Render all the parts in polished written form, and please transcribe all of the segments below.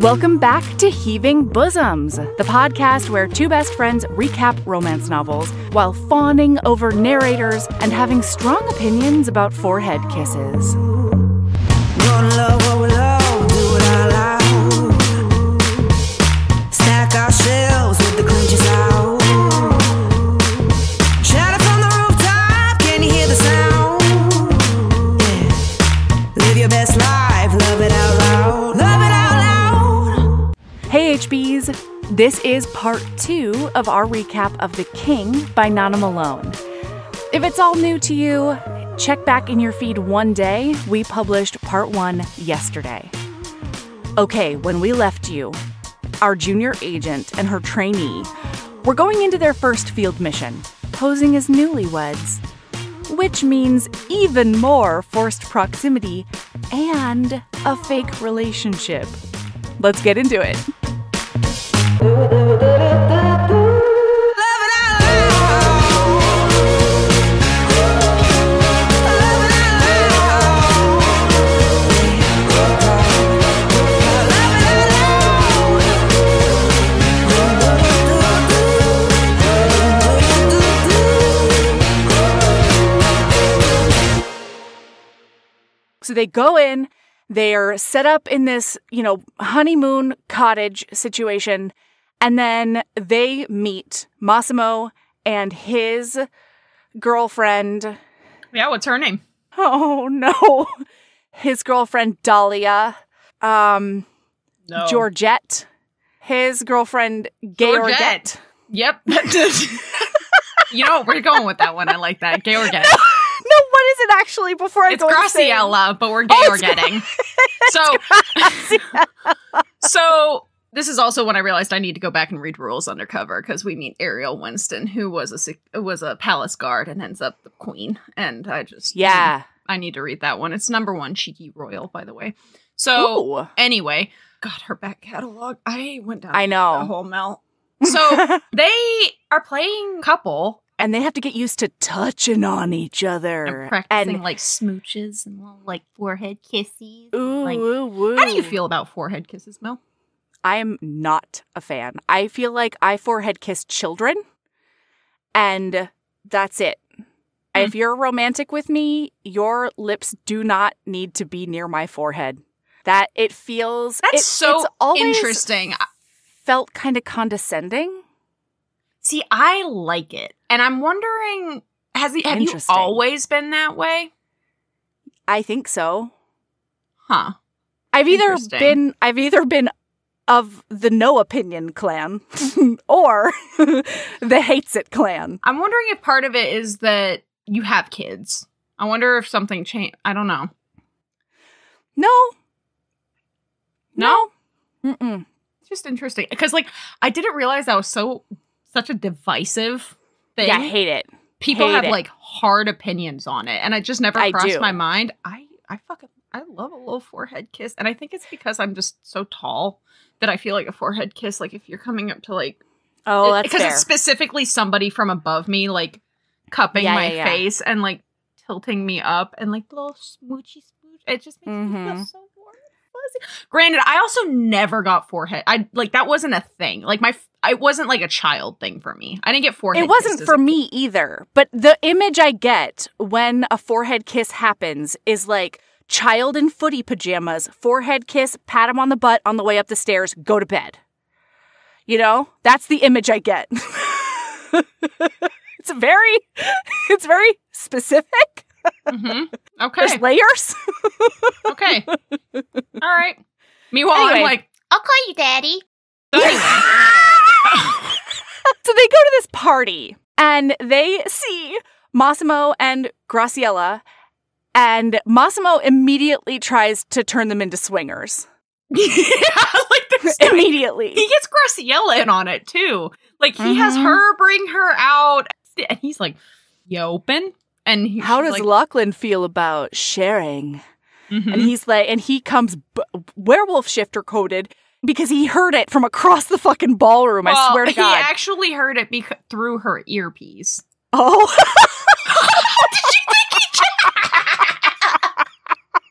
Welcome back to Heaving Bosoms, the podcast where two best friends recap romance novels while fawning over narrators and having strong opinions about forehead kisses. Stack ourselves with the clinches out. Shout it from the rooftop, can you hear the sound? Yeah. Live your best life, love it out loud. Love it out loud. Hey HBs, this is part 2 of our recap of The King by Nana Malone. If it's all new to you, check back in your feed one day. We published part 1 yesterday. Okay, when we left you, our junior agent and her trainee were going into their first field mission, posing as newlyweds, which means even more forced proximity and a fake relationship. Let's get into it. So they go in, they're set up in this, honeymoon cottage situation, and then they meet Massimo and his girlfriend. Yeah, what's her name? Oh, no. His girlfriend, Dahlia. No. Georgette. His girlfriend, Georgette. Yep. We're going with that one. I like that. Georgette. No, what is it actually before I go insane? It's Graciela, but we're Georgetting. So this is also when I realized I need to go back and read Rules Undercover, because we meet Ariel Winston, who was a palace guard and ends up the queen. And I need to read that one. It's #1 cheeky royal, by the way. So Anyway, God, her back catalog. I went down the whole melt. So they are playing couple. And they have to get used to touching on each other. And practicing, smooches and little, forehead kisses. Ooh. How do you feel about forehead kisses, Mel? I am not a fan. I feel like I forehead kiss children, and that's it. If you're romantic with me, your lips do not need to be near my forehead. That it feels... That's so always interesting. Felt kind of condescending. See, I like it. And I'm wondering, have you always been that way? I think so. Huh. I've either been of the no opinion clan or the hates it clan. I'm wondering if part of it is that you have kids. I wonder if something changed. I don't know. No? Mm-mm. It's just interesting. Because, I didn't realize that was such a divisive thing. Yeah, I hate it. People have hard opinions on it, and it just never crossed my mind. I love a little forehead kiss, and I think it's because I'm just so tall that I feel like a forehead kiss, if you're coming up to that's fair. Because it's specifically somebody from above me, cupping my face and tilting me up and little smoochy smooch. It just makes me feel so warm and fuzzy. Granted, I also never got forehead. That wasn't a thing. It wasn't a child thing for me. I didn't get forehead It wasn't for me either. But the image I get when a forehead kiss happens is child in footy pajamas, forehead kiss, pat him on the butt on the way up the stairs, go to bed. That's the image I get. It's very specific. Mm-hmm. Okay. There's layers. Okay. All right. Meanwhile, anyway. I'm I'll call you Daddy. So anyway. So they go to this party, and they see Massimo and Graciela, and Massimo immediately tries to turn them into swingers. Immediately. He gets Graciela in on it, too. He has her bring her out, and he's like, you open? And how does Lachlan feel about sharing? Mm-hmm. And he's and he comes werewolf shifter coded because he heard it from across the fucking ballroom. I swear to God. He actually heard it through her earpiece. Oh. Did you think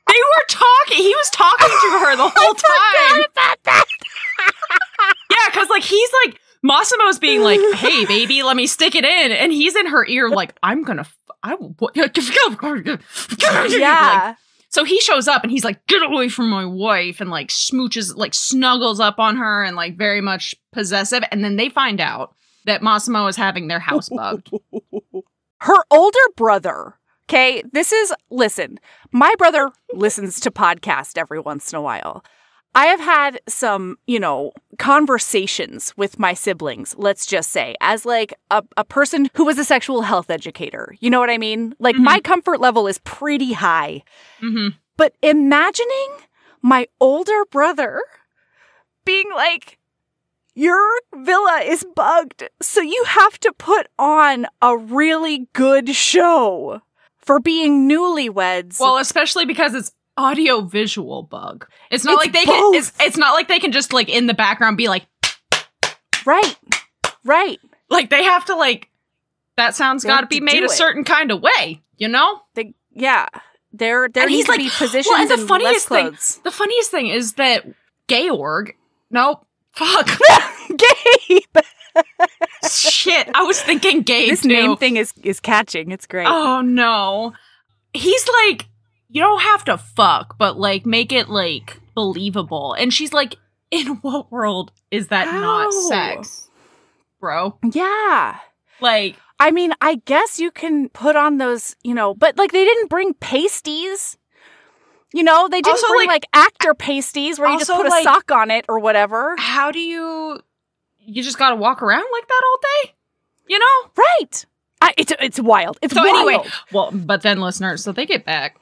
They were talking. He was talking to her the whole time. I forgot about that. he's like, Massimo's being like, hey, baby, let me stick it in. And he's in her ear like, I'm going to, Yeah. Like, so he shows up and he's like, get away from my wife, and like smooches, like snuggles up on her and like very much possessive. And then they find out that Massimo is having their house bugged. Her older brother, okay, listen, my brother listens to podcasts every once in a while. I have had some, conversations with my siblings, let's just say, as like a person who was a sexual health educator. You know what I mean? Like my comfort level is pretty high. Mm-hmm. But imagining my older brother being like, your villa is bugged, so you have to put on a really good show for being newlyweds. Well, especially because it's audio-visual bug. It's not like they can. It's not like they can just like in the background be like, right. Like they have to like. That sound's got to be made a certain kind of way, you know? There needs to be positions and the funniest clothes. The funniest thing is that Georg. Nope. Fuck. Gabe. Shit. I was thinking Gabe. This name thing is catching. It's great. Oh no. He's like, you don't have to fuck, but like make it like believable. And she's like, in what world is that not sex, bro? Yeah. Like, I mean, I guess you can put on those, but like they didn't bring pasties. They didn't also, bring like actor pasties where you just put a sock on it or whatever. How do you just gotta walk around like that all day? Right. It's wild. It's wild. Anyway, well, but then listeners, so they get back.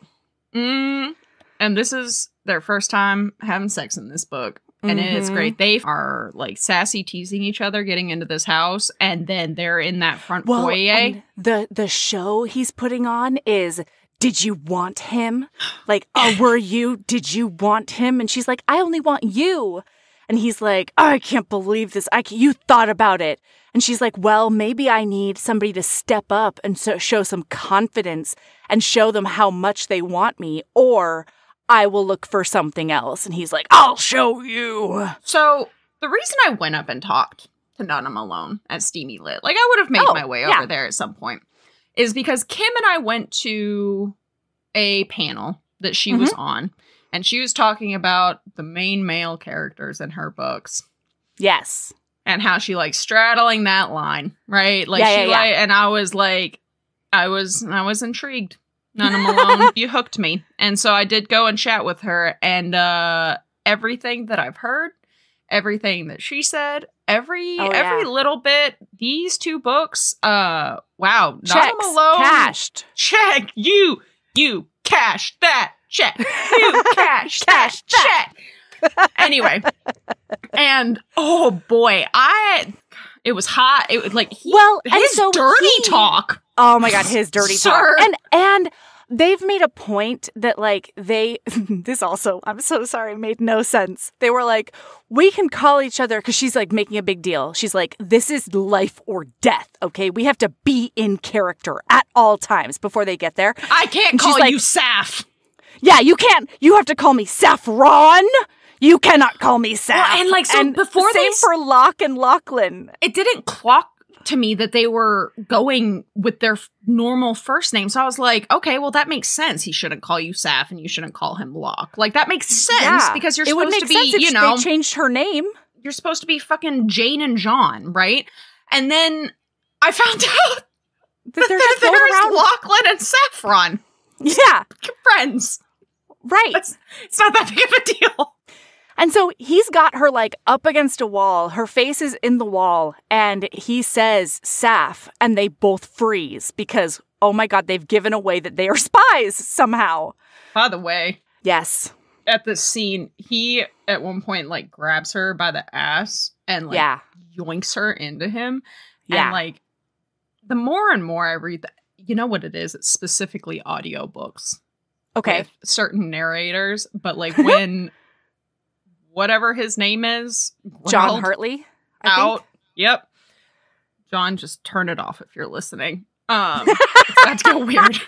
And this is their first time having sex in this book. And it's great. They are like sassy teasing each other getting into this house. And then they're in that front foyer. The show he's putting on is, did you want him? Like, were you? Did you want him? And she's like, I only want you. And he's like, I can't believe this. You thought about it. And she's like, well, maybe I need somebody to step up and show some confidence and show them how much they want me, or I will look for something else. And he's like, I'll show you. So the reason I went up and talked to Nana Malone at Steamy Lit, like I would have made my way over there at some point, is because Kim and I went to a panel that she was on, and she was talking about the main male characters in her books. Yes. And how she like straddling that line, right? Like and I was like, I was intrigued. Nana Malone, you hooked me. And so I did go and chat with her, and everything that I've heard, everything that she said, every little bit, these two books, wow. Nana Malone cashed. Check. You cashed that check. You cashed that check. Anyway, and oh boy, it was hot. It was like his dirty talk. Oh my god, his dirty talk. And they've made a point that like this also, I'm so sorry, made no sense. They were like, we can call each other, because she's like making a big deal. She's like, this is life or death, okay? We have to be in character at all times before they get there. I can't call you Saf. Yeah, you can't. You have to call me Saffron. You cannot call me Saf. Well, and like, so and before same for Locke and Lachlan. It didn't clock to me that they were going with their normal first name. So I was like, okay, well, that makes sense. He shouldn't call you Saf and you shouldn't call him Locke. Like, that makes sense because you're supposed to be, they changed her name. You're supposed to be fucking Jane and John, right? And then I found out that there's Lachlan and Saffron. Yeah. Friends. Right. It's not that big of a deal. And so he's got her like up against a wall. Her face is in the wall. And he says, Saf. And they both freeze because, oh my God, they've given away that they are spies somehow. By the way. Yes. At this scene, he at one point like grabs her by the ass and like yoinks her into him. Yeah. And like the more and more I read that, you know what it is? It's specifically audiobooks. Okay. With certain narrators. But like when whatever his name is, John Hartley, I think. Yep. John, just turn it off if you're listening. It's about to go weird.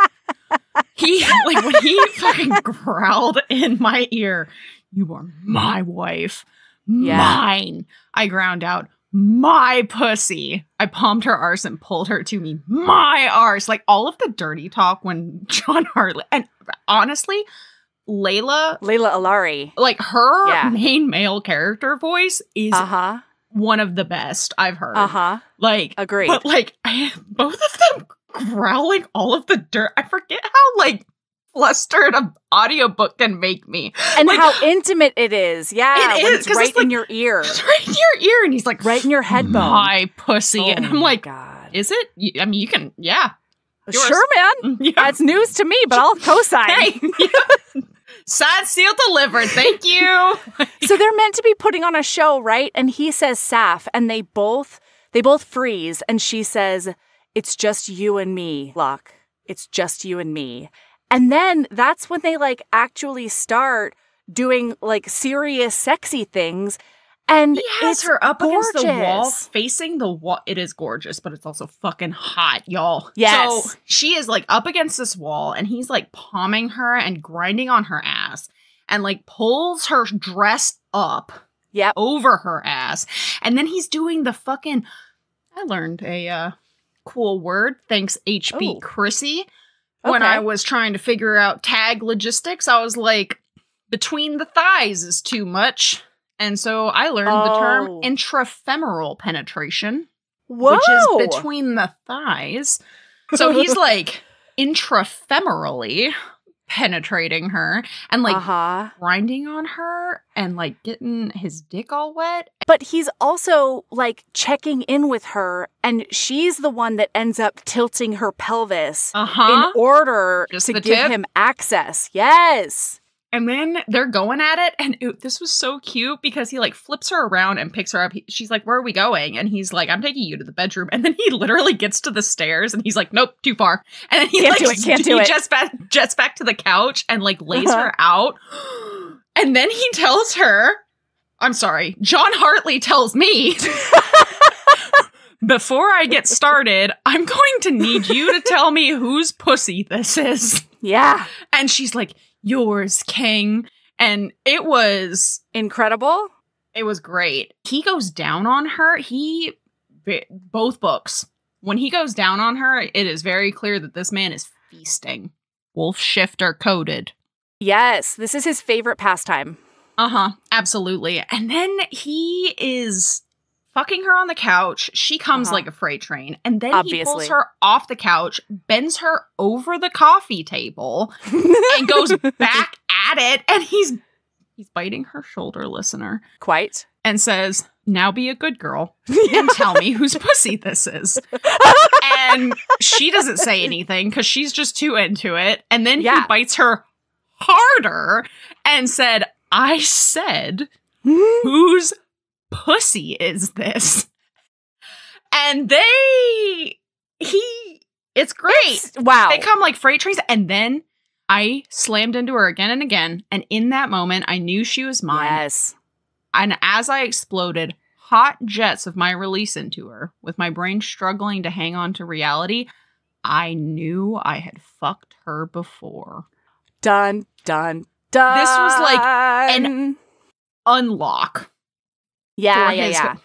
He like when he fucking growled in my ear, "You are my wife, mine." I ground out, my pussy. I palmed her arse and pulled her to me. My arse. Like, all of the dirty talk when John Hartley... And honestly, Layla Alari. Like, her main male character voice is one of the best I've heard. Like, agreed. But, like, both of them growling all of the dirt. I forget how, like, flustered an audiobook can make me. And like, how intimate it is. Yeah. It is. It's right in your ear. It's right in your ear. And he's like, right in your head bone. My pussy. Oh, and I'm like, God. Is it? I mean, you can, Yours. Sure, man. Yeah. That's news to me, but I'll co-sign. Hey, signed, sealed, delivered. Thank you. So they're meant to be putting on a show, right? And he says Saf, and they both freeze. And she says, it's just you and me, Locke. It's just you and me. And then that's when they, like, actually start doing, like, serious, sexy things. And he has her up gorgeous. against the wall, facing the wall. It is gorgeous, but it's also fucking hot, y'all. Yes. So she is, like, up against this wall, and he's, like, palming her and grinding on her ass, and, like, pulls her dress up over her ass. And then he's doing the fucking... I learned a cool word, thanks HB Chrissy. When I was trying to figure out tag logistics, I was like, between the thighs is too much. And so I learned the term intrafemoral penetration, which is between the thighs. So he's like intrafemorally penetrating her and like grinding on her and like getting his dick all wet. But he's also like checking in with her, and she's the one that ends up tilting her pelvis in order to give him access. Yes. And then they're going at it, and this was so cute because he, like, flips her around and picks her up. She's like, where are we going? And he's like, I'm taking you to the bedroom. And then he literally gets to the stairs, and he's like, nope, too far. And then he can't do it. Jets back to the couch and, like, lays her out. And then he tells her, I'm sorry, John Hartley tells me, before I get started, I'm going to need you to tell me whose pussy this is. Yeah. And she's like, yours, king. And it was incredible. It was great. He goes down on her. Both books, when he goes down on her, it is very clear that this man is feasting. Wolf shifter coded. Yes, this is his favorite pastime. Absolutely. And then he is fucking her on the couch. She comes like a freight train. And then he pulls her off the couch, bends her over the coffee table, and goes back at it. And he's biting her shoulder, listener. Quite. And says, now be a good girl and tell me whose pussy this is. And she doesn't say anything because she's just too into it. And then he bites her harder and said, I said, whose pussy is this? And it's great. Wow. They come like freight trains. And then I slammed into her again and again. And in that moment, I knew she was mine. Yes. And as I exploded hot jets of my release into her, with my brain struggling to hang on to reality, I knew I had fucked her before. Dun, dun, dun. This was like an unlock. Yeah.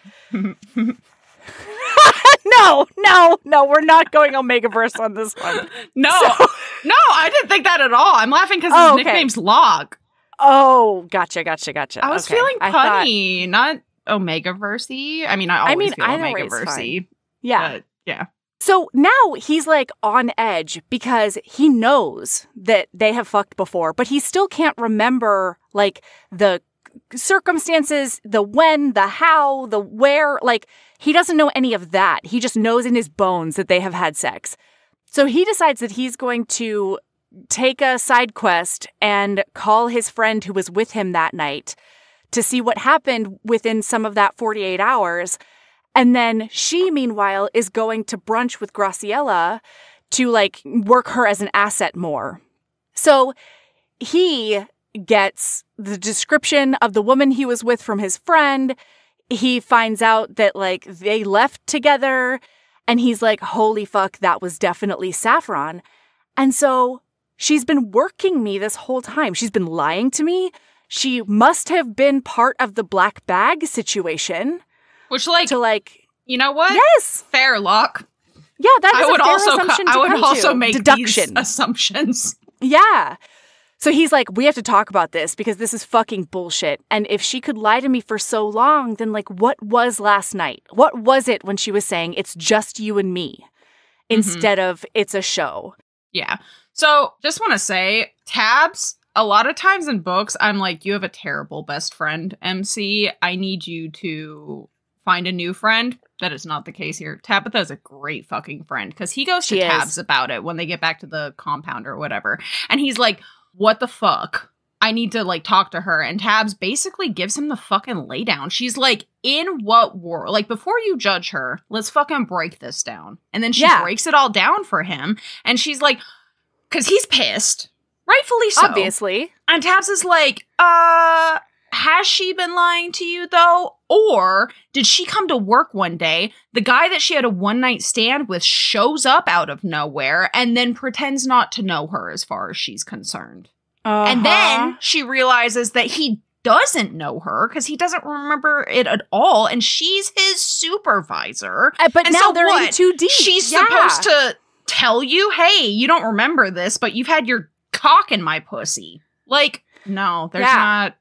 No, we're not going Omegaverse on this one. No, I didn't think that at all. I'm laughing because his nickname's Log. Oh, gotcha. I was feeling punny, not Omegaversey. I mean, I always feel Omegaversey. Yeah. But, yeah. So now he's like on edge because he knows that they have fucked before, but he still can't remember like the circumstances, the when, the how, the where. Like, he doesn't know any of that. He just knows in his bones that they have had sex. So he decides that he's going to take a side quest and call his friend who was with him that night to see what happened within some of that 48 hours. And then she, meanwhile, is going to brunch with Graciela to, like, work her as an asset more. So he gets the description of the woman he was with from his friend. He finds out that, like, they left together. And he's like, holy fuck, that was definitely Saffron. And so she's been working me this whole time. She's been lying to me. She must have been part of the black bag situation. Which, like, to like, you know what? Yes, fair, Locke. Yeah, that is a fair assumption to come to. I would also make deduction. These assumptions. Yeah. So he's like, we have to talk about this because this is fucking bullshit. And if she could lie to me for so long, then like, what was last night? What was it when she was saying it's just you and me instead of it's a show? Yeah. So just want to say, Tabs, a lot of times in books, I'm like, you have a terrible best friend, MC. I need you to find a new friend. That is not the case here. Tabitha is a great fucking friend because he goes to Tabs about it when they get back to the compound or whatever. And he's like, what the fuck? I need to like talk to her. And Tabs basically gives him the fucking laydown. She's like, in what world? Like, before you judge her, let's fucking break this down. And then she breaks it all down for him. And she's like, because he's pissed. Rightfully so. Obviously. And Tabs is like, has she been lying to you, though? Or did she come to work one day, the guy that she had a one-night stand with shows up out of nowhere and then pretends not to know her as far as she's concerned? And then she realizes that he doesn't know her because he doesn't remember it at all, and she's his supervisor. But and now so they're in too deep. She's supposed to tell you, hey, you don't remember this, but you've had your cock in my pussy. Like, no, there's not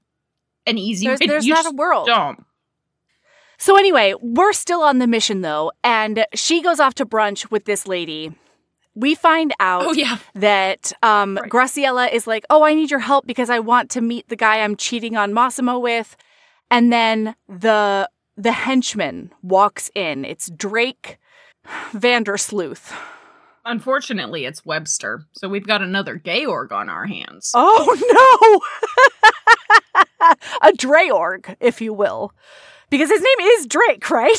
an easy way. There's not a world. Don't. So anyway, we're still on the mission, though, and she goes off to brunch with this lady. We find out that Graciela is like, oh, I need your help because I want to meet the guy I'm cheating on Massimo with. And then the henchman walks in. It's Drake Vandersluth. Unfortunately, it's Webster. So we've got another Georg on our hands. Oh, no! A Dreorg, if you will. Because his name is Drake, right?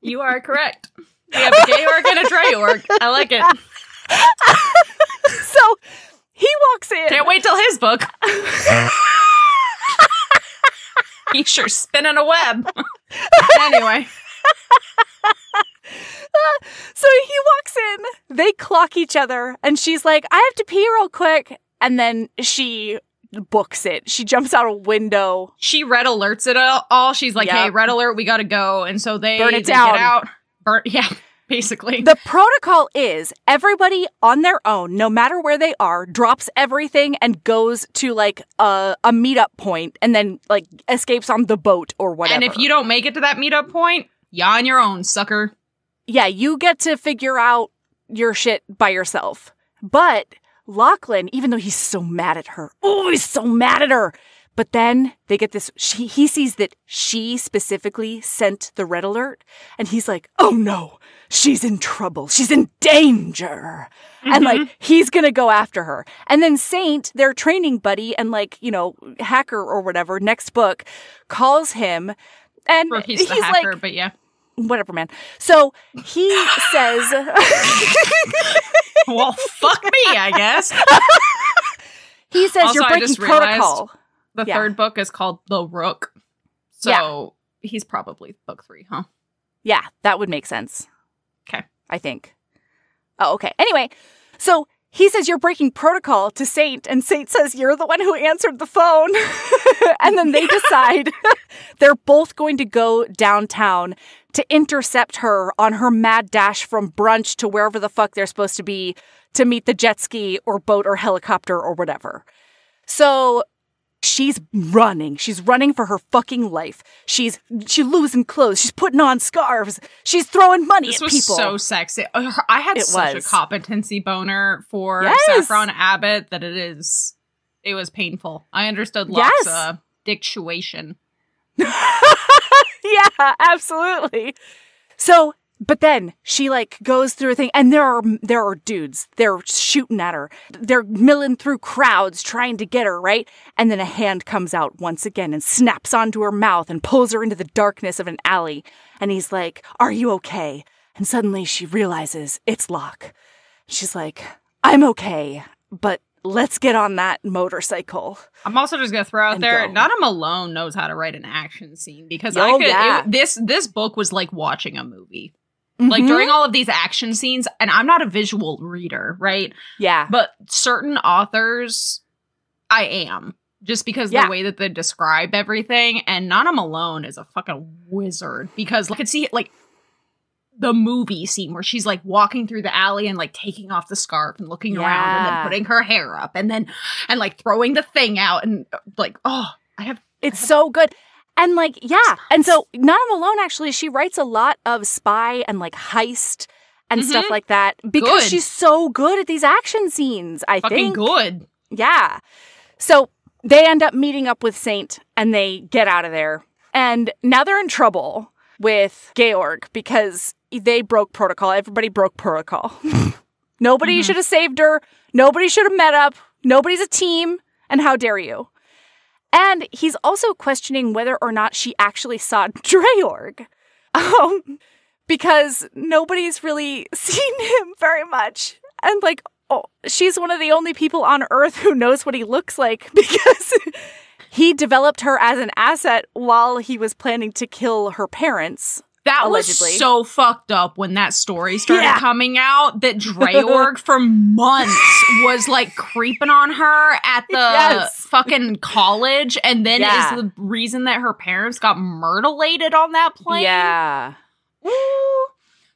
You are correct. We have a Georg and a Dreorg. I like it. So he walks in. Can't wait till his book. He's sure spinning a web. Anyway. So he walks in. They clock each other. And she's like, I have to pee real quick. And then she books it. She jumps out a window. She red alerts it all. She's like, hey, red alert, we gotta go. And so they burn it down. Get out. Yeah, basically. The protocol is everybody on their own, no matter where they are, drops everything and goes to like a meetup point and then like escapes on the boat or whatever. And if you don't make it to that meetup point, you're on your own, sucker. Yeah, you get to figure out your shit by yourself. But Lachlan, even though he's so mad at her, he's so mad at her. But then they get this, he sees that she specifically sent the red alert. And he's like, oh no, she's in trouble. She's in danger. Mm-hmm. And like, he's going to go after her. And then Saint, their training buddy and like, you know, hacker or whatever, next book, calls him. And he's the hacker, like, but yeah. Whatever, man. So he says... Well, fuck me, I guess. He says also, you're breaking protocol. The third book is called The Rook. So he's probably book 3, huh? Yeah, that would make sense. Okay. I think. Oh, okay. Anyway, so he says you're breaking protocol to Saint, and Saint says you're the one who answered the phone. And then they decide they're both going to go downtown to intercept her on her mad dash from brunch to wherever the fuck they're supposed to be to meet the jet ski or boat or helicopter or whatever. So she's running. She's running for her fucking life. She's losing clothes. She's putting on scarves. She's throwing money at people. This was so sexy. I had such a competency boner for Saffron Abbott that it was painful. I understood Locke's dictuation. Yeah, absolutely. So, but then she like goes through a thing and there are dudes. They're shooting at her. They're milling through crowds trying to get her, right? And then a hand comes out once again and snaps onto her mouth and pulls her into the darkness of an alley. And he's like, are you okay? And suddenly she realizes it's Locke. She's like, I'm okay, but let's get on that motorcycle. I'm also just going to throw out there, Nana Malone knows how to write an action scene because this book was like watching a movie. Mm-hmm. Like during all of these action scenes, and I'm not a visual reader, right? Yeah. But certain authors, I am. just because of the way that they describe everything. And Nana Malone is a fucking wizard because I could see, like, the movie scene where she's, like, walking through the alley and, like, taking off the scarf and looking around and then putting her hair up and then, and, like, throwing the thing out and, like, It's so good. And, like, and so Nana Malone, actually, she writes a lot of spy and, like, heist and stuff like that because she's so good at these action scenes, I think. Fucking good. Yeah. So they end up meeting up with Saint and they get out of there. And now they're in trouble with Georg because they broke protocol. Everybody broke protocol. Nobody should have saved her. Nobody should have met up. Nobody's a team. And how dare you? And he's also questioning whether or not she actually saw Dreorg. Because nobody's really seen him very much. And, like, she's one of the only people on Earth who knows what he looks like because he developed her as an asset while he was planning to kill her parents. That allegedly. Was so fucked up when that story started coming out that Dreorg for months was, like, creeping on her at the fucking college and then is the reason that her parents got murderlated on that plane. Yeah.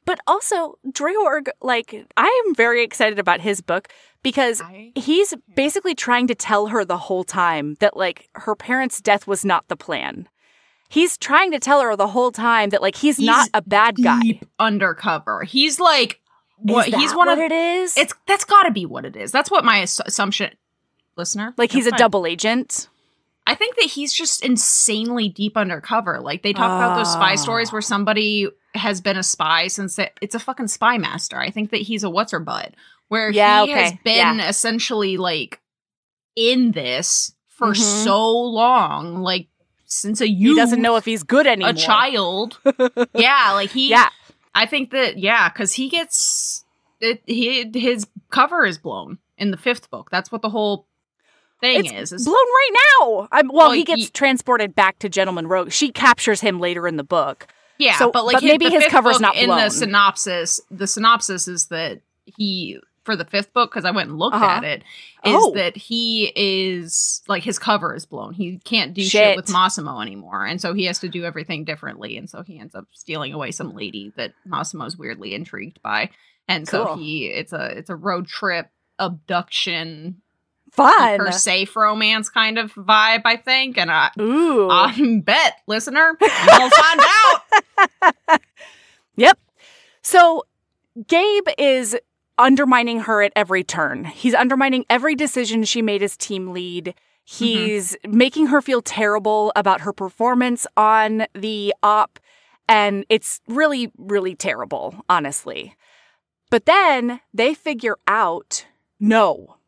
But also, Dreorg, like, I am very excited about his book because he's basically trying to tell her the whole time that, like, her parents' death was not the plan. He's trying to tell her the whole time that, like, he's not a bad guy. Deep undercover. He's like, what? He's one of it is. That's got to be what it is. That's what my assumption. Listener, like he's a double agent. I think that he's just insanely deep undercover. Like they talk about those spy stories where somebody has been a spy since it's a fucking spy master. I think that he's a what's her butt where he has been essentially like in this for so long, like. Since a youth, he doesn't know if he's good anymore. A child, like he. I think that because he gets his cover is blown in the 5th book. That's what the whole thing is blown right now. He gets transported back to Gentleman Rogue. She captures him later in the book. Yeah, so, but maybe his cover's not blown. In the synopsis is that he. For the 5th book, because I went and looked at it, is that he is, like, his cover is blown. He can't do shit with Massimo anymore, and so he has to do everything differently, and so he ends up stealing away some lady that Massimo's weirdly intrigued by, and so it's a road trip abduction, fun, her safe romance kind of vibe, I think, and I bet, listener, you'll find out. Yep. So, Gabe is undermining her at every turn. He's undermining every decision she made as team lead. He's making her feel terrible about her performance on the op, and it's really, really terrible, honestly. But then they figure out, no.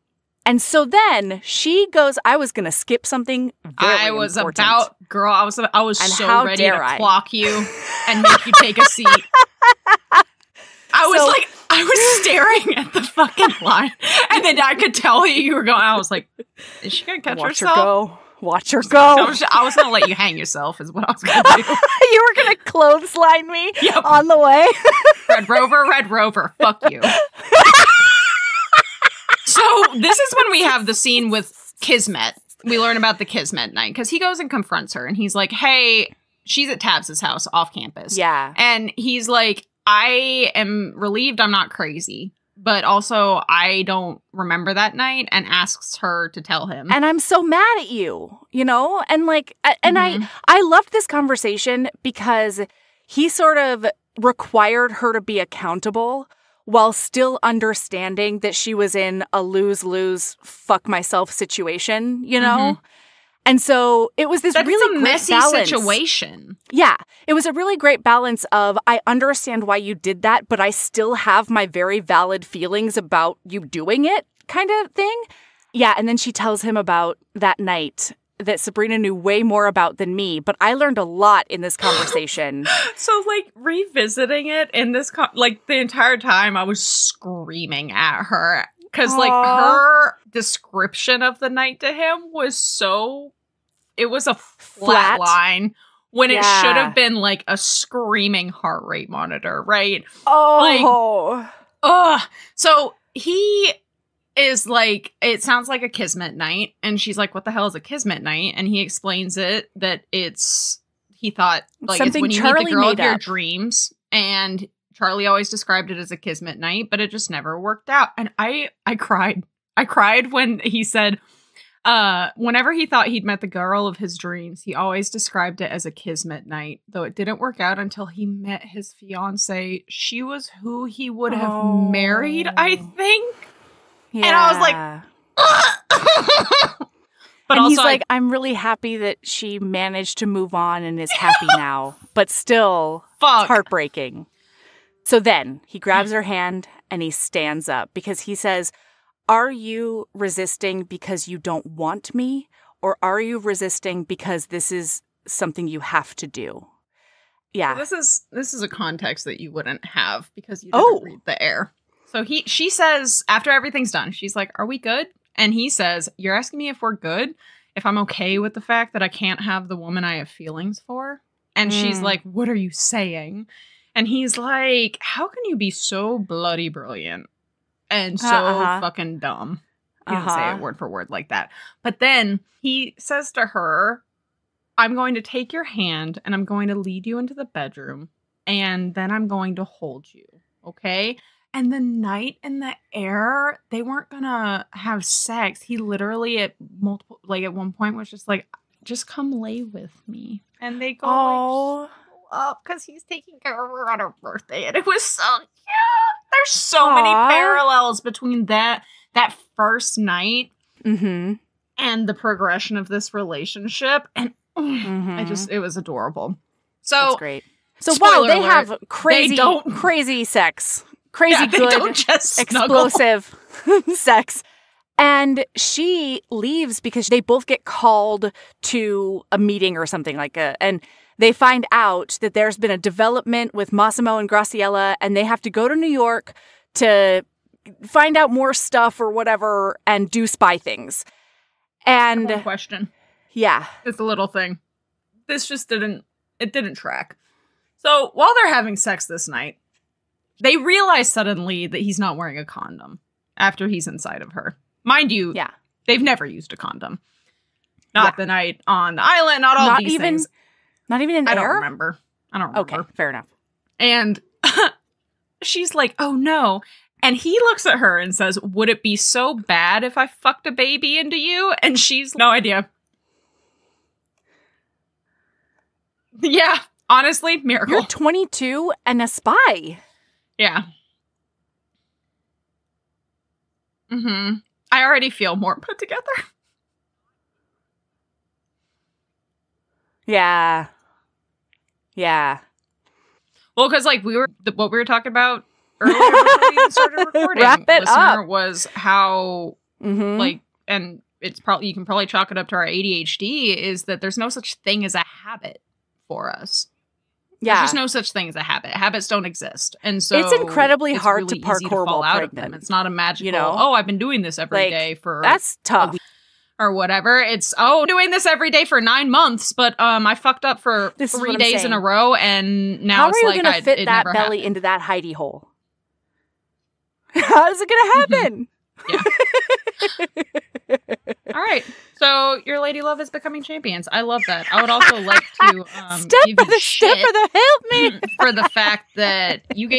And so then she goes, I was going to skip something very important. I was so ready to clock you and make you take a seat. I was staring at the fucking line, and then I could tell you were going. I was like, "Is she gonna catch herself? Watch her go." I was gonna let you hang yourself. Is what I was gonna do. You were gonna clothesline me on the way. Red Rover, fuck you. So this is when we have the scene with Kismet. We learn about the Kismet night because he goes and confronts her, and he's like, "Hey, she's at Tabs' house off campus." Yeah, and he's like. I am relieved I'm not crazy, but also I don't remember that night and asks her to tell him. And I'm so mad at you, you know? And like, and I loved this conversation because he sort of required her to be accountable while still understanding that she was in a lose-lose fuck myself situation, you know? And so it was this really messy situation. Yeah. It was a really great balance of, I understand why you did that, but I still have my very valid feelings about you doing it kind of thing. Yeah. And then she tells him about that night that Sabrina knew way more about than me, but I learned a lot in this conversation. So, like, revisiting it in this, like, the entire time I was screaming at her. Because, like, her description of the night to him was so... It was a flat line when it should have been, like, a screaming heart rate monitor, right? Oh. Like, so he is like, it sounds like a kismet night. And she's like, what the hell is a kismet night? And he explains it that he thought like something it's when Charlie you meet the girl of made your up. dreams. And Charlie always described it as a kismet night, but it just never worked out. And I cried. I cried when he said, whenever he thought he'd met the girl of his dreams, he always described it as a kismet night, though it didn't work out until he met his fiance. She was who he would have married, I think. Yeah. And I was like, but and also he's like, I'm really happy that she managed to move on and is happy now, but still, it's heartbreaking. So then he grabs her hand and he stands up because he says, are you resisting because you don't want me, or are you resisting because this is something you have to do? Yeah. Well, this is a context that you wouldn't have because you didn't read the air. So she says, after everything's done, she's like, are we good? And he says, you're asking me if we're good, if I'm okay with the fact that I can't have the woman I have feelings for? And she's like, what are you saying? And he's like, how can you be so bloody brilliant and so fucking dumb? He didn't say it word for word like that. But then he says to her, I'm going to take your hand and I'm going to lead you into the bedroom and then I'm going to hold you. Okay? And the night in the air, they weren't gonna have sex. He literally at one point was just like, just come lay with me. And they go up because he's taking care of her on her birthday. And it was so cute. There's so many parallels between that first night and the progression of this relationship. And it was adorable. So that's great. So wow, they have crazy sex. Crazy good, explosive sex. And she leaves because they both get called to a meeting or something and they find out that there's been a development with Massimo and Graciella and they have to go to New York to find out more stuff or whatever and do spy things. And one question. Yeah. It's a little thing. This just didn't track. So while they're having sex this night, they realize suddenly that he's not wearing a condom after he's inside of her. Mind you, they've never used a condom. Not the night on the island, not all these things. Not even in air? I don't remember. Okay, fair enough. And she's like, oh no. And he looks at her and says, would it be so bad if I fucked a baby into you? And she's no idea. Yeah, honestly, miracle. You're 22 and a spy. Yeah. I already feel more put together. Yeah. Yeah. Well, because what we were talking about earlier before we even started recording, Wrap it up. Was how and it's probably, you can probably chalk it up to our ADHD, is that there's no such thing as a habit for us. Yeah. There's just no such thing as a habit. Habits don't exist. And so it's incredibly hard really to parkour fall while out pregnant. of them. It's not a magical, I've been doing this every day for that's tough. Or whatever. It's, doing this every day for 9 months, but I fucked up for 3 days in a row, and now how it's are you going to fit that belly into that hidey hole? How is it going to happen? Yeah. All right. So your lady love is becoming champions. I love that. I would also like to give you shit help me for the fact that you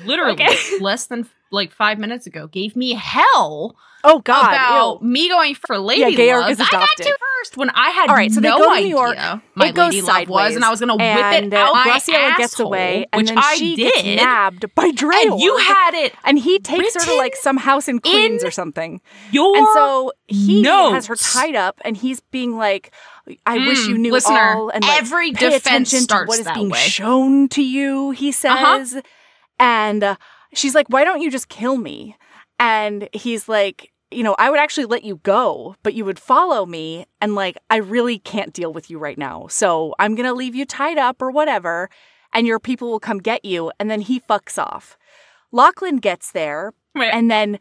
literally less than 5 minutes ago gave me hell. Oh God! About me going for lady Georg love. is adopted. I got to first when I had so no they go to idea New York, my it goes lady love sideways, was, and I was going to whip it out my Graciela gets asshole, away, and which then I she did. gets nabbed by Dreorg. And you had it, and he takes her to some house in Queens or something. And so he has her tied up, and he's being like, "I wish you knew all." And every pay defense attention starts to what is that being way. shown to you. He says, and she's like, "Why don't you just kill me?" And he's like, I would actually let you go, but you would follow me. And I really can't deal with you right now. So I'm going to leave you tied up or whatever. And your people will come get you. And then he fucks off. Lachlan gets there. And then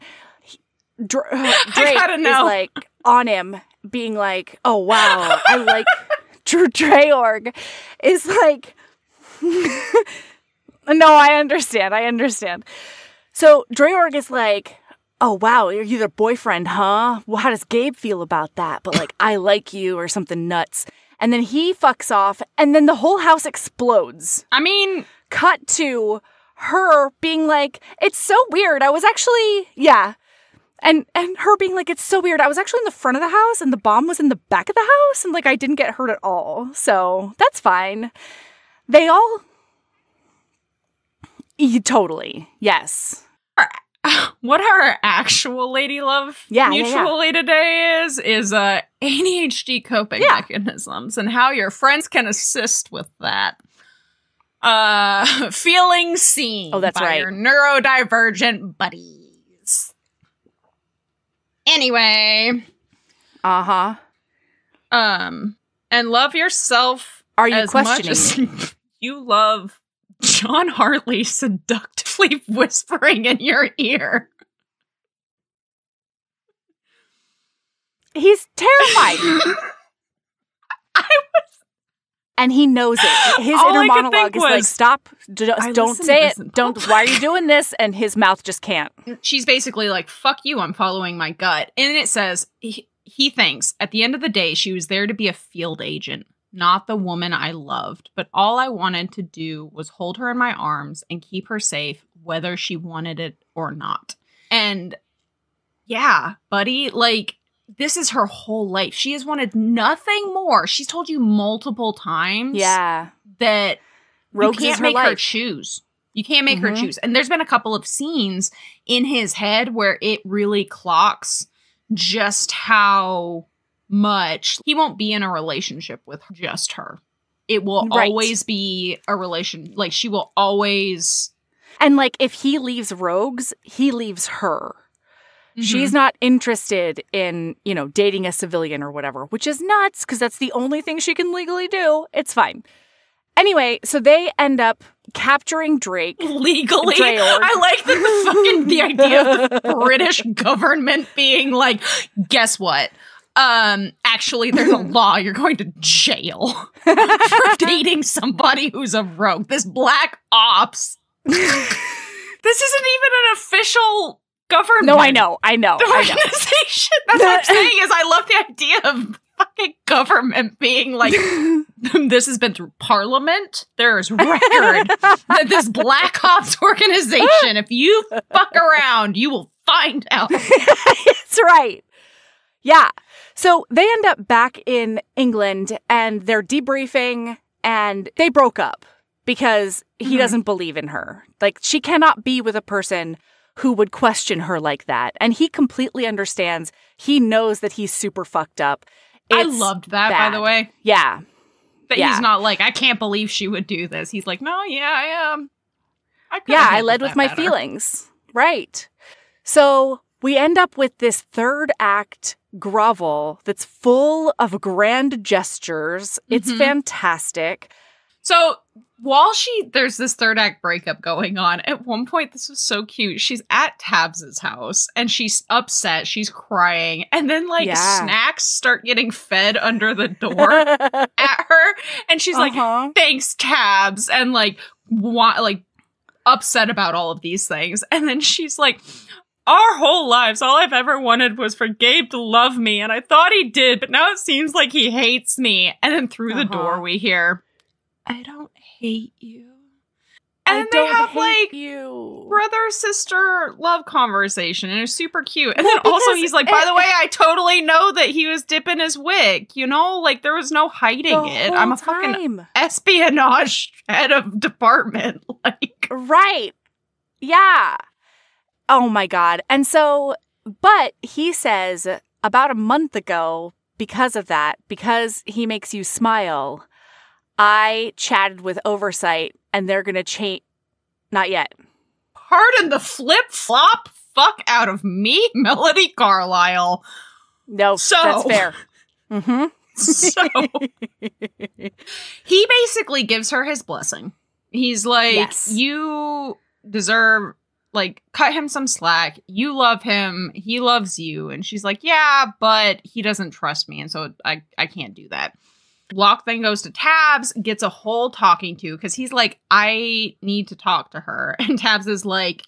Drake is on him being like, oh, wow. I like Dreorg is like, no, I understand. So Dreorg is like, oh, wow, you're their boyfriend, huh? Well, how does Gabe feel about that? But like, I like you or something nuts. And then he fucks off and then the whole house explodes. I mean, cut to her being like, it's so weird. I was actually, And her being like, it's so weird. I was actually in the front of the house and the bomb was in the back of the house. And like, I didn't get hurt at all. So that's fine. They all... Totally. Yes. What our actual lady love mutually today is ADHD coping mechanisms and how your friends can assist with that. Feeling seen by your neurodivergent buddies. Anyway. Uh-huh. And love yourself. Are you as questioning much as you love John Hartley seductively whispering in your ear. He's terrified. And he knows it. His inner monologue is like, stop, don't say it. Why are you doing this? And his mouth just can't. She's basically like, fuck you, I'm following my gut. And it says, he thinks, at the end of the day, she was there to be a field agent, not the woman I loved. But all I wanted to do was hold her in my arms and keep her safe, whether she wanted it or not. And yeah, buddy, like, this is her whole life. She has wanted nothing more. She's told you multiple times that Rogues you can't make her choose. You can't make her choose. And there's been a couple of scenes in his head where it really clocks just how much he won't be in a relationship with just her. It will always be a relation. Like, she will always... And, like, if he leaves Rogues, he leaves her. She's not interested in, you know, dating a civilian or whatever, which is nuts because that's the only thing she can legally do. It's fine. Anyway, so they end up capturing Drake. Legally? Dreorg. I like the idea of the British government being like, guess what? Actually, there's a law. You're going to jail for dating somebody who's a rogue. This black ops. This isn't even an official... government. No, I know. Organization. That's what I'm saying is I love the idea of fucking government being like, this has been through parliament. There is record that this Black Ops organization, if you fuck around, you will find out. That's right. Yeah. So they end up back in England and they're debriefing and they broke up because he doesn't believe in her. Like, she cannot be with a person who would question her like that. And he completely understands. He knows that he's super fucked up. I loved that, by the way. Yeah. That he's not like, I can't believe she would do this. He's like, no, I am. I led with my feelings. Right. So we end up with this third act grovel that's full of grand gestures. It's fantastic. So while there's this third act breakup going on, at one point, this was so cute. She's at Tabs's house and she's upset. She's crying. And then snacks start getting fed under the door at her. And she's like, thanks, Tabs. And upset about all of these things. And then she's like, our whole lives, all I've ever wanted was for Gabe to love me. And I thought he did, but now it seems like he hates me. And then through the door we hear, I don't hate you. And they have brother-sister love conversation, and it's super cute. And then also he's like, by the way, I totally know that he was dipping his wig. You know, like there was no hiding it. I'm a fucking espionage head of department. Like, right. Yeah. Oh my God. And so, but he says about a month ago, because of that, because he makes you smile, I chatted with Oversight, and they're going to change. Not yet. Pardon the flip-flop fuck out of me, Melody Carlisle. No, that's fair. So, he basically gives her his blessing. He's like, you deserve, cut him some slack. You love him. He loves you. And she's like, yeah, but he doesn't trust me, and so I can't do that. Locke then goes to Tabs, gets a whole talking to, because he's like, I need to talk to her. And Tabs is like,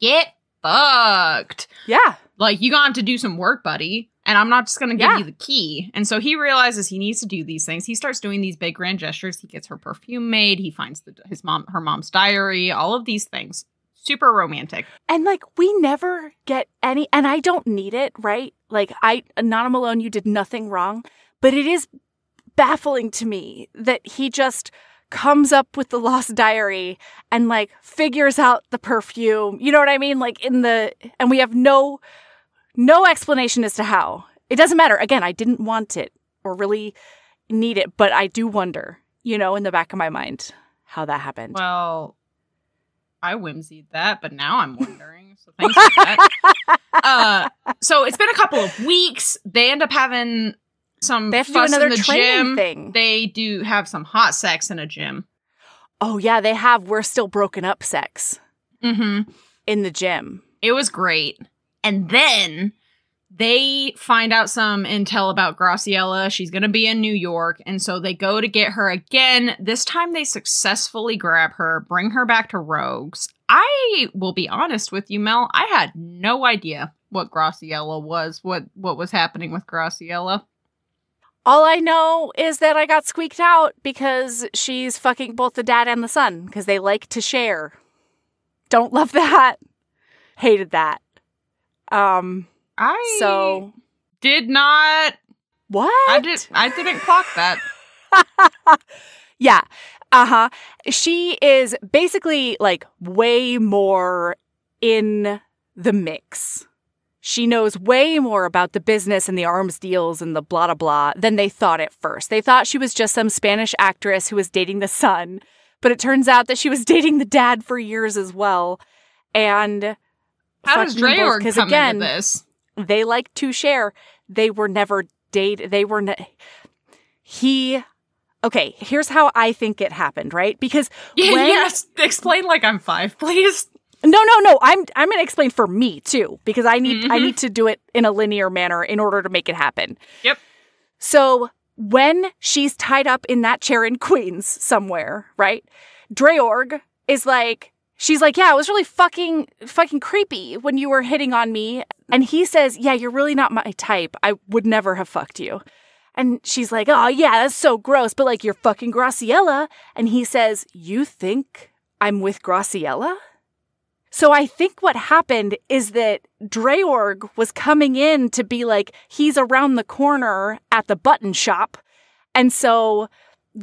get fucked. Yeah. Like, you gonna have to do some work, buddy. And I'm not just gonna give you the key. And so he realizes he needs to do these things. He starts doing these big grand gestures. He gets her perfume made. He finds her mom's diary, all of these things. Super romantic. And, like, we never get any, and I don't need it, right? Like, Nana Malone, you did nothing wrong. But it is baffling to me that he just comes up with the lost diary and, like, figures out the perfume. You know what I mean? Like, and we have no explanation as to how. It doesn't matter. Again, I didn't want it or really need it, but I do wonder, you know, in the back of my mind, how that happened. Well, I whimsied that, but now I'm wondering. So thanks for that. So it's been a couple of weeks. They end up having some fuss in the gym. Thing. They do have some hot sex in a gym. Oh, yeah, they have We're Still Broken Up sex in the gym. It was great. And then they find out some intel about Graciela. She's going to be in New York. And so they go to get her again. This time they successfully grab her, bring her back to Rogues. I will be honest with you, Mel. I had no idea what Graciela was, what was happening with Graciela. All I know is that I got squeaked out because she's fucking both the dad and the son because they like to share. Don't love that. Hated that. I did not. What? I didn't clock that. Yeah. She is basically like way more in the mix. She knows way more about the business and the arms deals and the blah, blah, blah than they thought at first. They thought she was just some Spanish actress who was dating the son, but it turns out that she was dating the dad for years as well. And how does Dreorg come into this? They like to share. They were never dated. They were Okay, here's how I think it happened, right? Because yes, explain like I'm 5, please. No. I'm going to explain for me too, because I need to do it in a linear manner in order to make it happen. Yep. So when she's tied up in that chair in Queens somewhere, right? Dreorg is like, she's like, yeah, it was really fucking creepy when you were hitting on me. And he says, yeah, you're really not my type. I would never have fucked you. And she's like, oh, yeah, that's so gross. But like, you're fucking Graciela. And he says, you think I'm with Graciela? So I think what happened is that Dreorg was coming in to be like, he's around the corner at the button shop. And so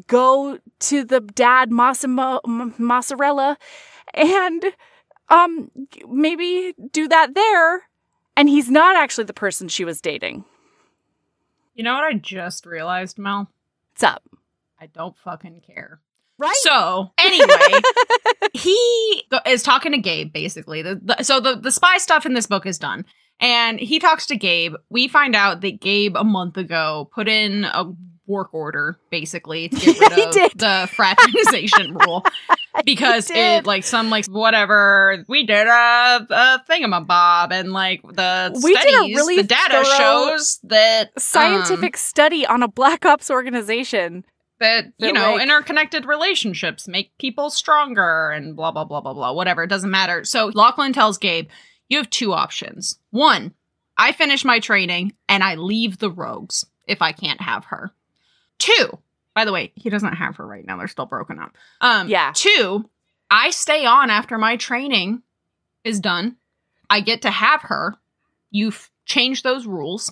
go to the dad mozzarella and maybe do that there. And he's not actually the person she was dating. You know what I just realized, Mel? What's up? I don't fucking care. Right? So, anyway, he is talking to Gabe, basically. So the spy stuff in this book is done. And he talks to Gabe. We find out that Gabe, a month ago, put in a work order, basically, to get rid of the fraternization rule. Because it, like, some, like, whatever, we did a thingamabob, and, like, the data shows that scientific study on a Black Ops organization. That, you know, like, interconnected relationships make people stronger and blah, blah, blah, blah, blah, whatever. It doesn't matter. So Lachlan tells Gabe, you have 2 options. 1, I finish my training and I leave the Rogues if I can't have her. 2, by the way, he doesn't have her right now. They're still broken up. 2, I stay on after my training is done. I get to have her. You've changed those rules.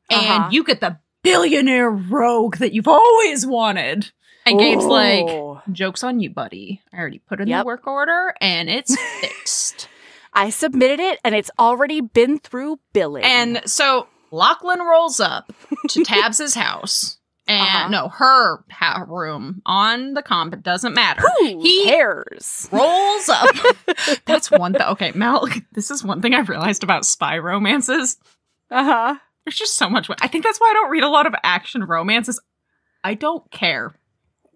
And you get the billionaire rogue that you've always wanted. And Gabe's like, joke's on you, buddy. I already put in the work order and it's fixed. I submitted it and it's already been through billing. And so Lachlan rolls up to Tabs's house. And her room on the comp. It doesn't matter. He cares? Rolls up. That's one thing. Okay, Mel, this is one thing I've realized about spy romances. There's just so much. I think that's why I don't read a lot of action romances. I don't care.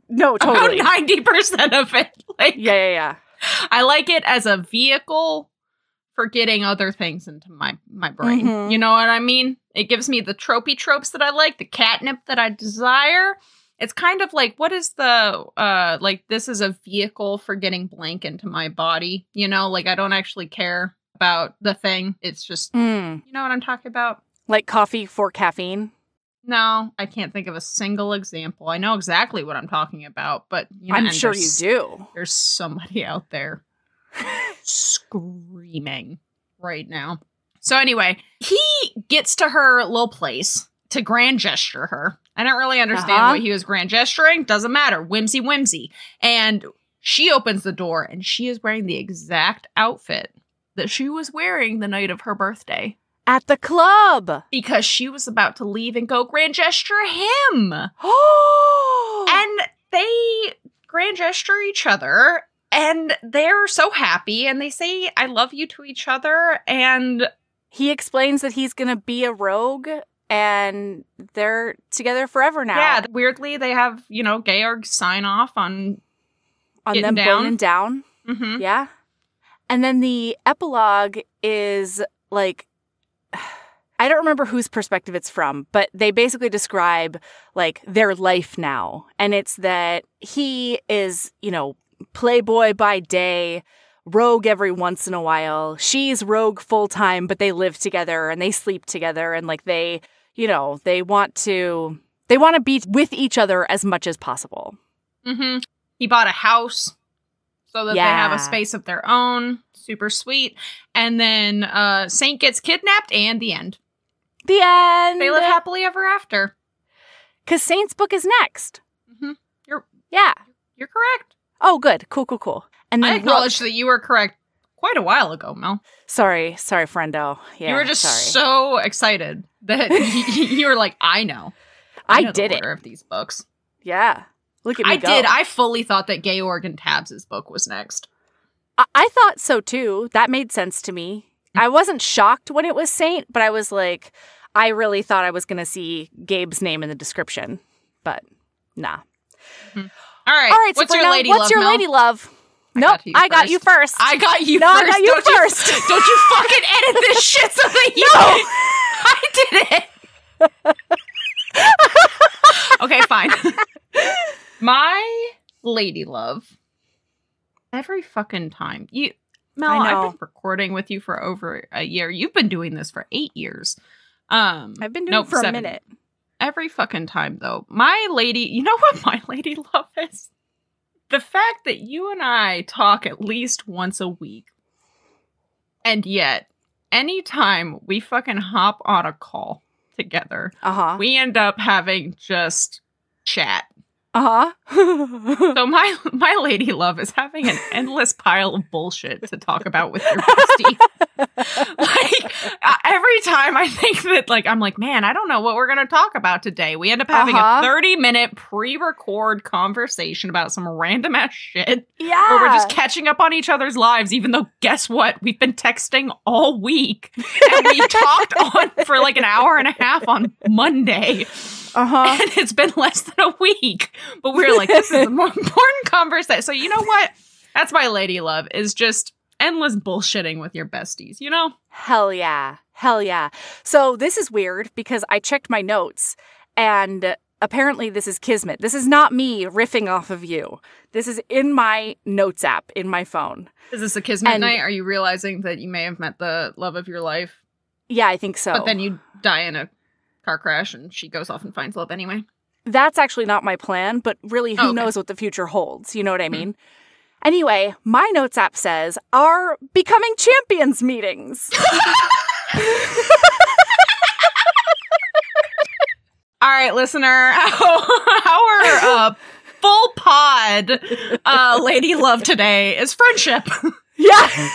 No, totally. About 90% of it. Like, yeah. I like it as a vehicle for getting other things into my brain. You know what I mean? It gives me the tropey tropes that I like, the catnip that I desire. It's kind of like, what is the, like, this is a vehicle for getting blank into my body. You know, like, I don't actually care about the thing. It's just, you know what I'm talking about? Like coffee for caffeine? No, I can't think of a single example. I know exactly what I'm talking about, but you know, I'm sure you do. There's somebody out there screaming right now. So anyway, he gets to her little place to grand gesture her. I don't really understand what he was grand gesturing. Doesn't matter. Whimsy. And she opens the door and she is wearing the exact outfit that she was wearing the night of her birthday. At the club. Because she was about to leave and go grand gesture him. And they grand gesture each other. And they're so happy. And they say, I love you to each other. And he explains that he's going to be a rogue. And they're together forever now. Yeah, weirdly, they have, you know, Georg sign off on them boning down. Mm-hmm. Yeah. And then the epilogue is like, I don't remember whose perspective it's from, but they basically describe like their life now. And it's that he is, you know, playboy by day, rogue every once in a while. She's rogue full time, but they live together and they sleep together. And like they, you know, they want to be with each other as much as possible. Mm-hmm. He bought a house so that they have a space of their own. Super sweet. And then Saint gets kidnapped and the end. The end. They live happily ever after. Because Saint's book is next. Mm-hmm. You're correct. Oh, good. Cool. And then I acknowledge that you were correct quite a while ago, Mel. Sorry, friendo. Yeah, you were just so excited that you were like, I know I did the order of these books. Yeah. Look at me go. I fully thought that Georg and Tabs' book was next. I thought so, too. That made sense to me. I wasn't shocked when it was Saint, but I was like, I really thought I was going to see Gabe's name in the description. But, nah. Mm-hmm. All right. What's your lady love? What's your lady love? Nope, I got you first. I got you no, first. I got you first. Don't you fucking edit this shit so that you... No! I did it! Okay, fine. My lady love. Every fucking time. Mel, I've been recording with you for over a year. You've been doing this for 8 years. I've been doing it for 7. A minute. Every fucking time, though. My lady... You know what my lady love is? The fact that you and I talk at least once a week, and yet, anytime we fucking hop on a call together, we end up having just chat. So my lady love is having an endless pile of bullshit to talk about with your bestie. Like, every time I think that, like, I'm like, man, I don't know what we're going to talk about today. We end up having a 30-minute pre-record conversation about some random ass shit. Yeah. Where we're just catching up on each other's lives, even though, guess what? We've been texting all week. And we talked on for like an hour and a half on Monday. And it's been less than a week. But we're like, this is a more important conversation. So you know what? That's my lady love, is just endless bullshitting with your besties, you know? Hell yeah. So this is weird because I checked my notes and apparently this is kismet. This is not me riffing off of you. This is in my notes app in my phone. Is this a kismet night? Are you realizing that you may have met the love of your life? Yeah, I think so. But then you die in a car crash and she goes off and finds love anyway. That's actually not my plan, but really who knows what the future holds. You know what I mean? Anyway, my notes app says, our Becoming Champions meetings. All right, listener, our full pod lady love today is friendship. Yeah.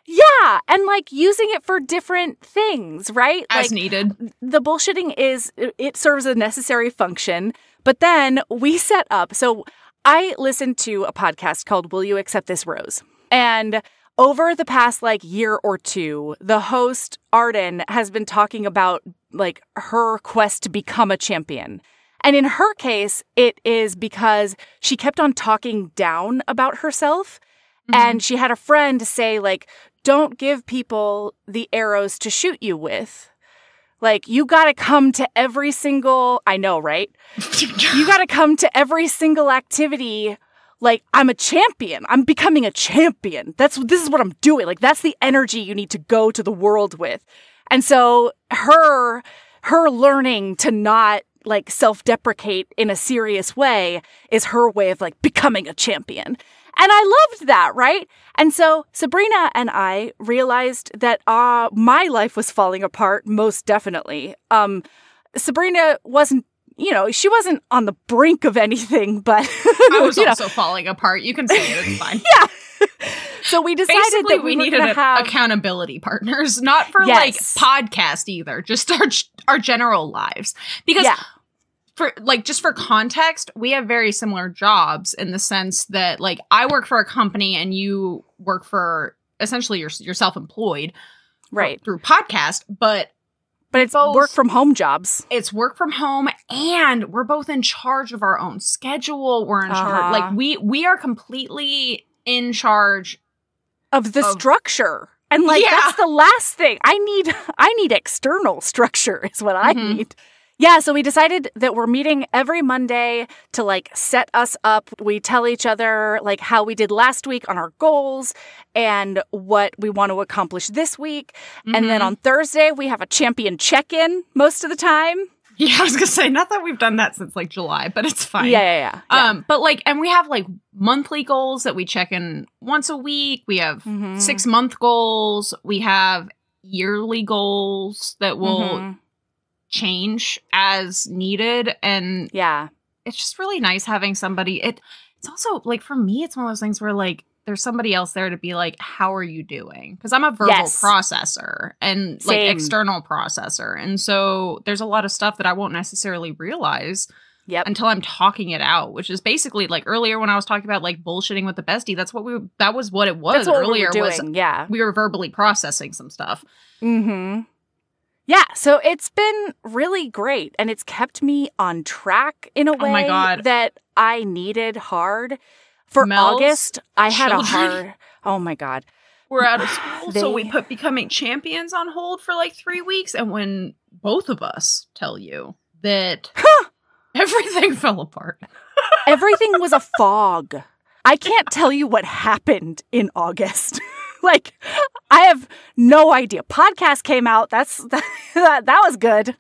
Yeah, and like using it for different things, right? As like, needed. The bullshitting it serves a necessary function, but then we set up. So I listened to a podcast called Will You Accept This Rose? And over the past like year or two, the host Arden has been talking about like her quest to become a champion. And in her case, it is because she kept on talking down about herself. And she had a friend say, like, don't give people the arrows to shoot you with. Like, you got to come to every single, I know, right? You got to come to every single activity, like, I'm a champion. I'm becoming a champion. This is what I'm doing. Like, that's the energy you need to go to the world with. And so her learning to not, like, self-deprecate in a serious way is her way of, like, becoming a champion. And I loved that, right? And so Sabrina and I realized that my life was falling apart, most definitely. Sabrina wasn't, she wasn't on the brink of anything, but I was also falling apart. You can say it. It's fine. Yeah. So we decided basically, that we needed accountability partners, not for like podcast either, just our general lives. Because just for context, we have very similar jobs in the sense that, like, I work for a company and you work for, essentially, you're self-employed, right, through podcast, but it's both work from home jobs. It's work from home, and we're both in charge of our own schedule. We're in charge, like, we are completely in charge of the structure. And, like, that's the last thing. I need external structure is what I need. Yeah, so we decided that we're meeting every Monday to, like, set us up. We tell each other, like, how we did last week on our goals and what we want to accomplish this week. And then on Thursday, we have a champion check-in most of the time. Yeah, I was going to say, not that we've done that since, like, July, but it's fine. Yeah. But, like, and we have, like, monthly goals that we check in once a week. We have 6-month goals. We have yearly goals that will change as needed. And it's just really nice having somebody. It's also, like, for me, it's one of those things where, like, there's somebody else there to be like, how are you doing? Because I'm a verbal processor and like external processor. And so there's a lot of stuff that I won't necessarily realize until I'm talking it out, which is basically, like, earlier when I was talking about, like, bullshitting with the bestie, that was what it was. That's what earlier we were doing. we were verbally processing some stuff. Yeah, so it's been really great, and it's kept me on track in a way that I needed hard. For August, I had a hard... Oh, my God. We're out of school, so we put becoming champions on hold for, like, 3 weeks, and when both of us tell you that everything fell apart. Everything was a fog. I can't tell you what happened in August. Like, I have no idea. Podcast came out. That was good.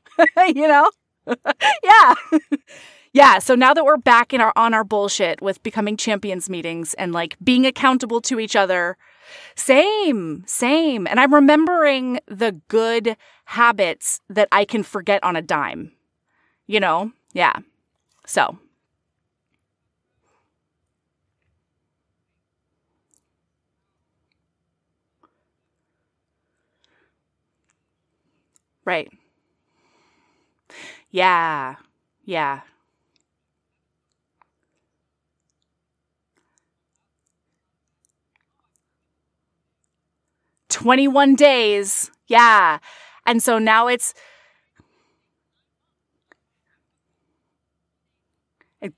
Yeah. So now that we're back on our bullshit with becoming champions meetings and, like, being accountable to each other, same. And I'm remembering the good habits that I can forget on a dime. Yeah. So. Right. Yeah. 21 days. Yeah. And so now it's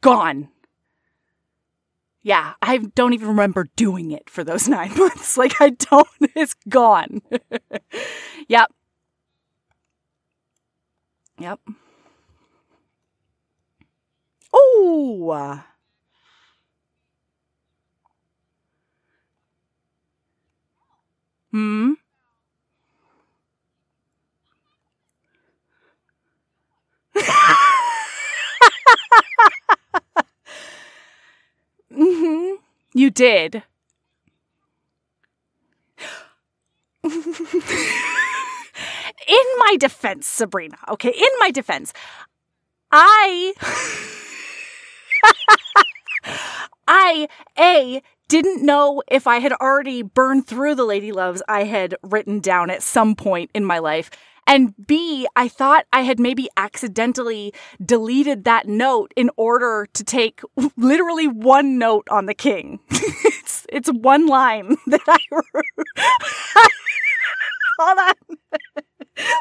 gone. Yeah. I don't even remember doing it for those 9 months. Like, it's gone. Yep. Oh. You did. In my defense, Sabrina, okay, in my defense, I didn't know if I had already burned through the Lady Loves I had written down at some point in my life. And B, I thought I had maybe accidentally deleted that note in order to take literally one note on the king. It's one line that I wrote. Hold on.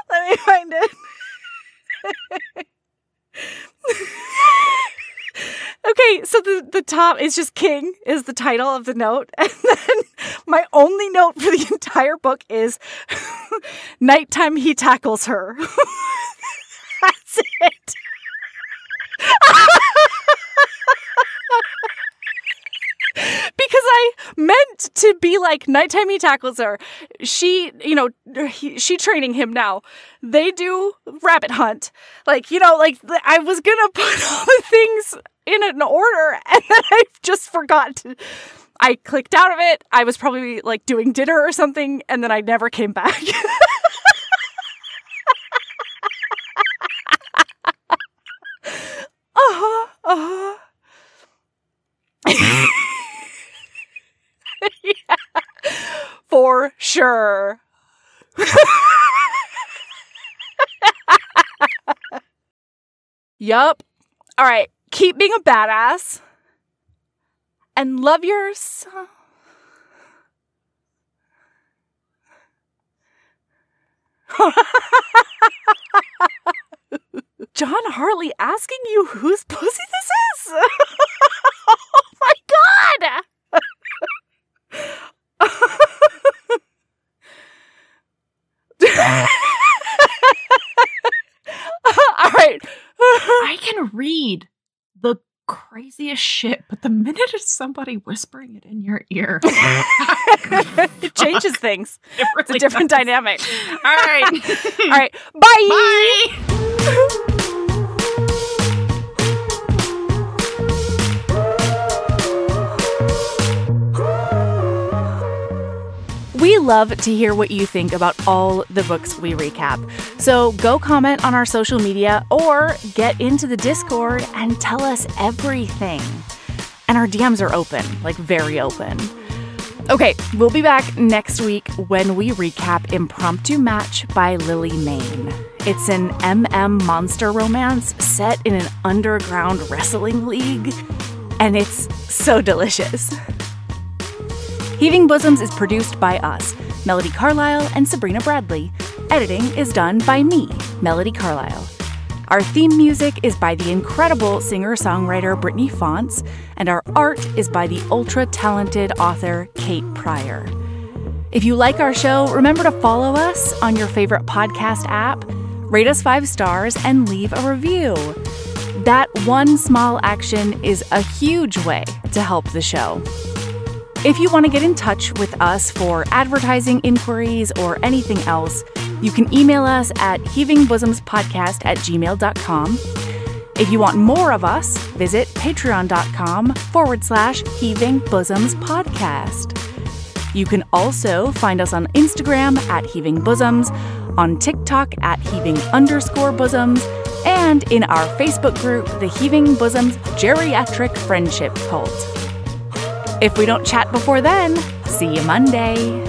Let me find it. Okay, so the top is just king is the title of the note. And then my only note for the entire book is nighttime he tackles her. That's it. to be like, nighttime he tackles her. She, she training him now. They do rabbit hunt. Like, I was going to put all the things in an order, and then I just forgot to. I clicked out of it. I was probably like doing dinner or something, and then I never came back. Yeah, for sure. Yup. All right. Keep being a badass. And love yourself. John Hartley asking you whose pussy this is? Oh my God! All right. I can read the craziest shit, but the minute it's somebody whispering it in your ear, it changes things. It really it's a different does. dynamic. All right. All right. Bye. Bye. We love to hear what you think about all the books we recap. So go comment on our social media or get into the Discord and tell us everything. And our DMs are open, like very open. Okay, we'll be back next week when we recap Impromptu Match by Lily Mayne. It's an monster romance set in an underground wrestling league, and it's so delicious. Heaving Bosoms is produced by us, Melody Carlisle and Sabrina Bradley. Editing is done by me, Melody Carlisle. Our theme music is by the incredible singer-songwriter Brittany Fonts, and our art is by the ultra-talented author Kate Pryor. If you like our show, remember to follow us on your favorite podcast app, rate us 5 stars, and leave a review. That one small action is a huge way to help the show. If you want to get in touch with us for advertising inquiries or anything else, you can email us at heavingbosomspodcast@gmail.com. If you want more of us, visit patreon.com/heavingbosomspodcast. You can also find us on Instagram at Heaving Bosoms, on TikTok at Heaving_Bosoms, and in our Facebook group, the Heaving Bosoms Geriatric Friendship Cult. If we don't chat before then, see you Monday.